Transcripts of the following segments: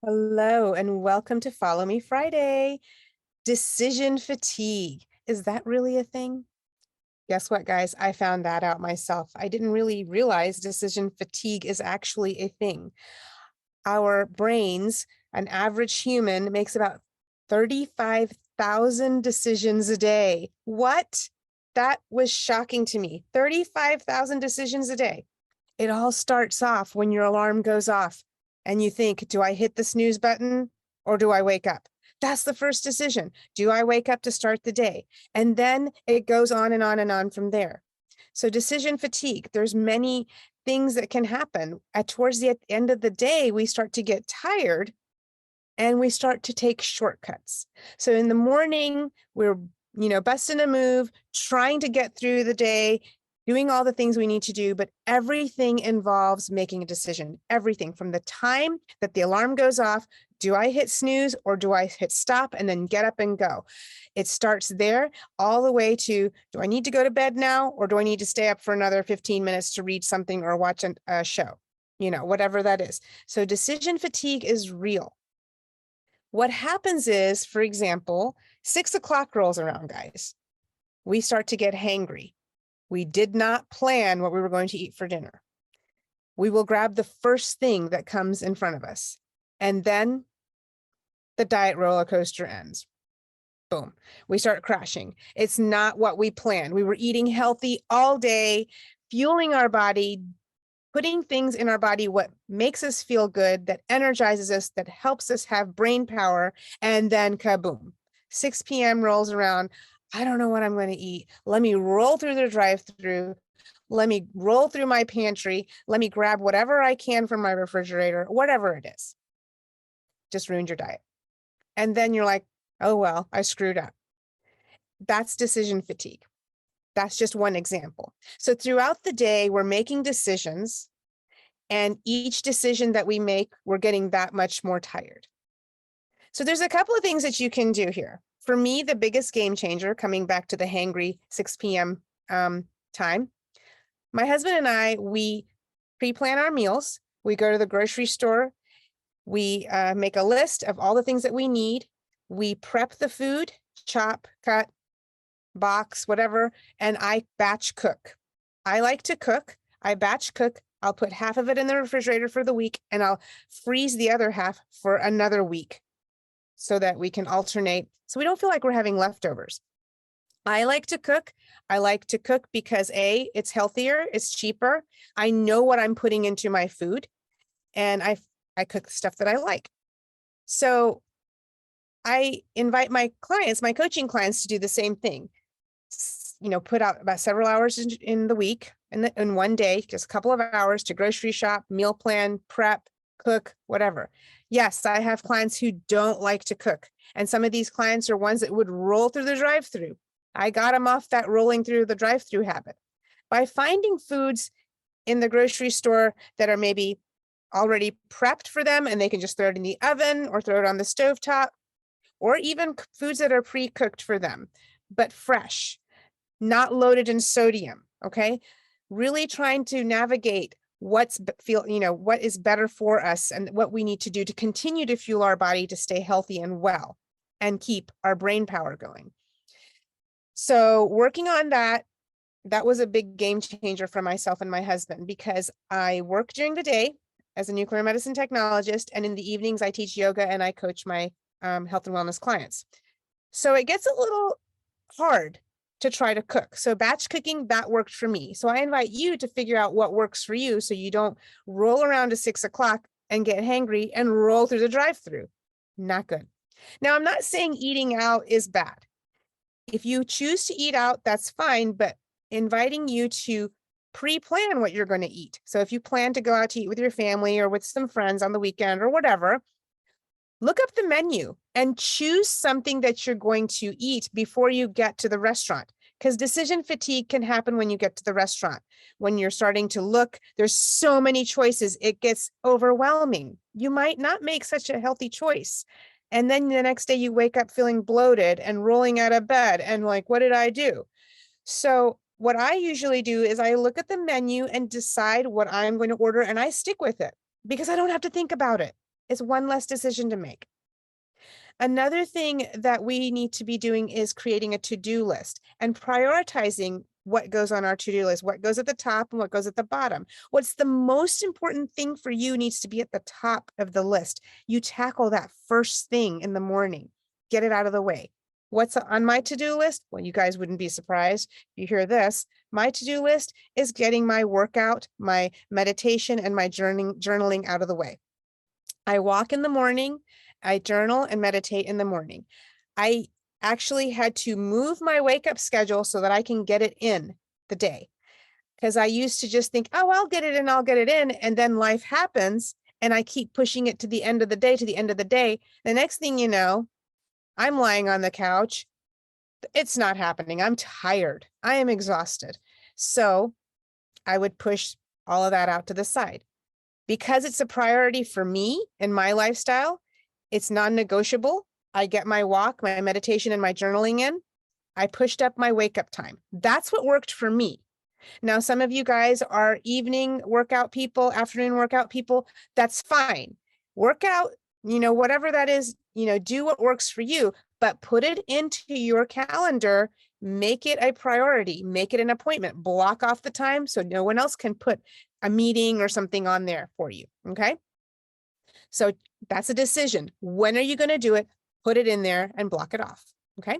Hello and welcome to Follow Me Friday. Decision fatigue. Is that really a thing? Guess what, guys? I found that out myself. I didn't really realize decision fatigue is actually a thing. Our brains, an average human, makes about 35,000 decisions a day. What? That was shocking to me. 35,000 decisions a day. It all starts off when your alarm goes off and you think, do I hit the snooze button or do I wake up? That's the first decision. Do I wake up to start the day? And then it goes on and on and on from there. So decision fatigue, there's many things that can happen. Towards the end of the day, we start to get tired and we start to take shortcuts. So in the morning, we're busting a move, trying to get through the day, doing all the things we need to do, but everything involves making a decision. Everything from the time that the alarm goes off, do I hit snooze or do I hit stop and then get up and go? It starts there all the way to, do I need to go to bed now or do I need to stay up for another 15 minutes to read something or watch a show? Whatever that is. So decision fatigue is real. What happens is, for example, 6 o'clock rolls around, guys. We start to get hangry. We did not plan what we were going to eat for dinner. We will grab the first thing that comes in front of us. And then the diet roller coaster ends. Boom. We start crashing. It's not what we planned. We were eating healthy all day, fueling our body, putting things in our body, what makes us feel good, that energizes us, that helps us have brain power, and then kaboom. 6 p.m. rolls around. I don't know what I'm going to eat. Let me roll through the drive-through. Let me roll through my pantry. Let me grab whatever I can from my refrigerator, whatever it is. Just ruined your diet. And then you're like, oh, well, I screwed up. That's decision fatigue. That's just one example. So throughout the day, we're making decisions, and each decision that we make, we're getting that much more tired. So there's a couple of things that you can do here. For me, the biggest game changer, coming back to the hangry 6 p.m. Time, my husband and I, we pre-plan our meals. We go to the grocery store. We make a list of all the things that we need. We prep the food, chop, cut, box, whatever, and I batch cook. I like to cook. I batch cook. I'll put half of it in the refrigerator for the week, and I'll freeze the other half for another week so that we can alternate, so we don't feel like we're having leftovers. I like to cook. I like to cook because A, it's healthier, it's cheaper. I know what I'm putting into my food, and I cook stuff that I like. So I invite my clients, my coaching clients, to do the same thing. Put out about several hours in the week, in one day, just a couple of hours to grocery shop, meal plan, prep, cook, whatever. Yes, I have clients who don't like to cook. And some of these clients are ones that would roll through the drive-through. I got them off that rolling through the drive-through habit. By finding foods in the grocery store that are maybe already prepped for them and they can just throw it in the oven or throw it on the stovetop, or even foods that are pre-cooked for them, but fresh, not loaded in sodium, okay? Really trying to navigate what is better for us and what we need to do to continue to fuel our body to stay healthy and well and keep our brain power going. So working on that was a big game changer for myself and my husband, because I work during the day as a nuclear medicine technologist, and in the evenings I teach yoga and I coach my health and wellness clients. So it gets a little hard to try to cook. So batch cooking, that worked for me. So I invite you to figure out what works for you so you don't roll around to 6 o'clock and get hangry and roll through the drive-through. Not good. Now, I'm not saying eating out is bad. If you choose to eat out, that's fine, but inviting you to pre-plan what you're going to eat. So if you plan to go out to eat with your family or with some friends on the weekend or whatever, look up the menu and choose something that you're going to eat before you get to the restaurant, because decision fatigue can happen when you get to the restaurant. When you're starting to look, there's so many choices, it gets overwhelming. You might not make such a healthy choice. And then the next day you wake up feeling bloated and rolling out of bed and like, what did I do? So what I usually do is I look at the menu and decide what I'm going to order, and I stick with it because I don't have to think about it. It's one less decision to make. Another thing that we need to be doing is creating a to-do list and prioritizing what goes on our to-do list, what goes at the top and what goes at the bottom. What's the most important thing for you needs to be at the top of the list. You tackle that first thing in the morning, get it out of the way. What's on my to-do list? Well, you guys wouldn't be surprised if you hear this. My to-do list is getting my workout, my meditation, and my journaling out of the way. I walk in the morning, I journal and meditate in the morning. I actually had to move my wake up schedule so that I can get it in the day. Because I used to just think, oh, I'll get it in, I'll get it in. And then life happens and I keep pushing it to the end of the day, to the end of the day. The next thing you know, I'm lying on the couch. It's not happening. I'm tired. I am exhausted. So I would push all of that out to the side. Because it's a priority for me and my lifestyle, it's non-negotiable. I get my walk, my meditation, and my journaling in. I pushed up my wake up time. That's what worked for me. Now, some of you guys are evening workout people, afternoon workout people. That's fine. Workout, whatever that is, do what works for you, but put it into your calendar. Make it a priority, make it an appointment, block off the time so no one else can put a meeting or something on there for you. Okay. So that's a decision. When are you going to do it? Put it in there and block it off. Okay.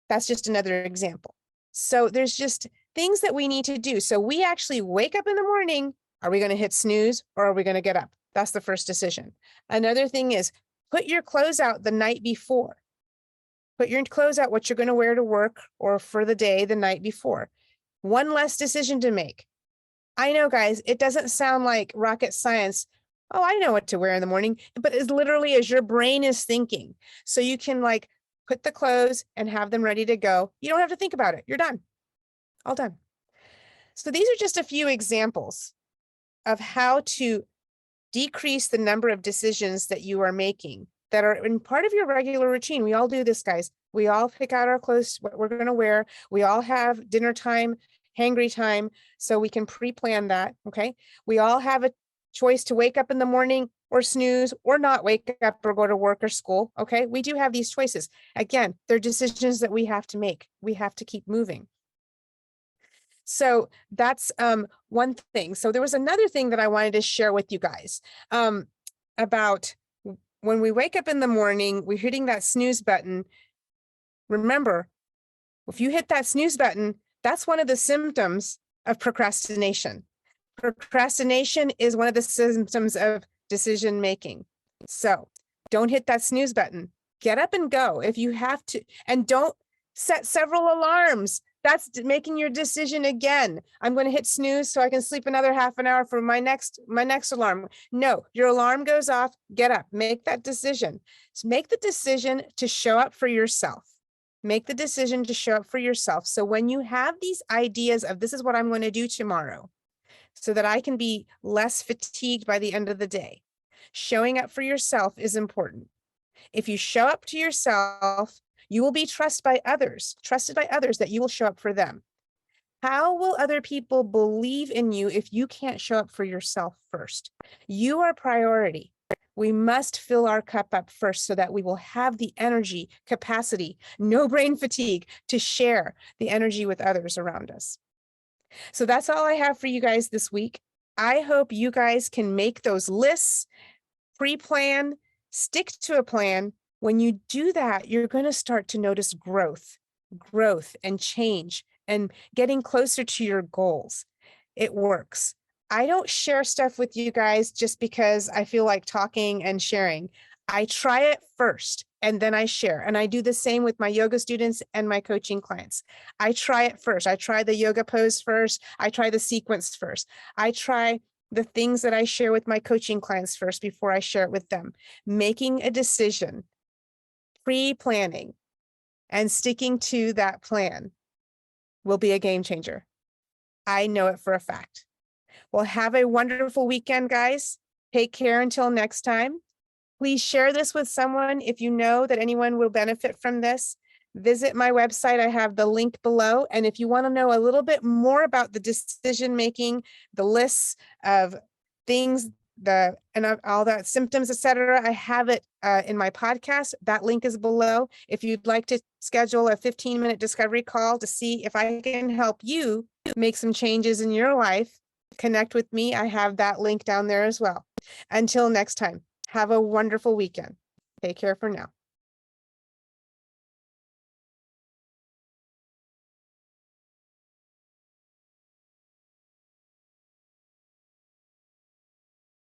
That's just another example. So there's just things that we need to do. So we actually wake up in the morning. Are we going to hit snooze or are we going to get up? That's the first decision. Another thing is put your clothes out the night before. Put your clothes out, what you're going to wear to work or for the day the night before. One less decision to make. I know, guys, it doesn't sound like rocket science. Oh, I know what to wear in the morning, but as literally as your brain is thinking. So you can put the clothes and have them ready to go. You don't have to think about it. You're done. All done. So these are just a few examples of how to decrease the number of decisions that you are making that are in part of your regular routine. We all do this, guys. We all pick out our clothes, what we're going to wear. We all have dinner time, hangry time, so we can pre-plan that, okay? We all have a choice to wake up in the morning or snooze or not wake up or go to work or school, okay? We do have these choices. Again, they're decisions that we have to make. We have to keep moving. So that's one thing. So there was another thing that I wanted to share with you guys about when we wake up in the morning, we're hitting that snooze button. Remember, if you hit that snooze button, that's one of the symptoms of procrastination. Procrastination is one of the symptoms of decision making. So don't hit that snooze button. Get up and go if you have to, and don't set several alarms. That's making your decision again. I'm going to hit snooze so I can sleep another half an hour for my next alarm. No, your alarm goes off. Get up, make that decision. So make the decision to show up for yourself. Make the decision to show up for yourself. So when you have these ideas of this is what I'm going to do tomorrow, so that I can be less fatigued by the end of the day, showing up for yourself is important. If you show up to yourself, you will be trusted by others that you will show up for them. How will other people believe in you if you can't show up for yourself first? You are priority. We must fill our cup up first so that we will have the energy, capacity, no brain fatigue to share the energy with others around us. So that's all I have for you guys this week. I hope you guys can make those lists, pre-plan, stick to a plan. When you do that, you're going to start to notice growth and change and getting closer to your goals. It works. I don't share stuff with you guys just because I feel like talking and sharing. I try it first and then I share. And I do the same with my yoga students and my coaching clients. I try it first. I try the yoga pose first. I try the sequence first. I try the things that I share with my coaching clients first before I share it with them. Making a decision, pre-planning, and sticking to that plan will be a game changer. I know it for a fact. Well, have a wonderful weekend, guys. Take care until next time. Please share this with someone if you know that anyone will benefit from this. Visit my website. I have the link below. And if you want to know a little bit more about the decision making, the lists of things all the symptoms, etc. I have it in my podcast. That link is below. If you'd like to schedule a 15-minute discovery call to see if I can help you make some changes in your life, connect with me. I have that link down there as well. Until next time, have a wonderful weekend. Take care for now.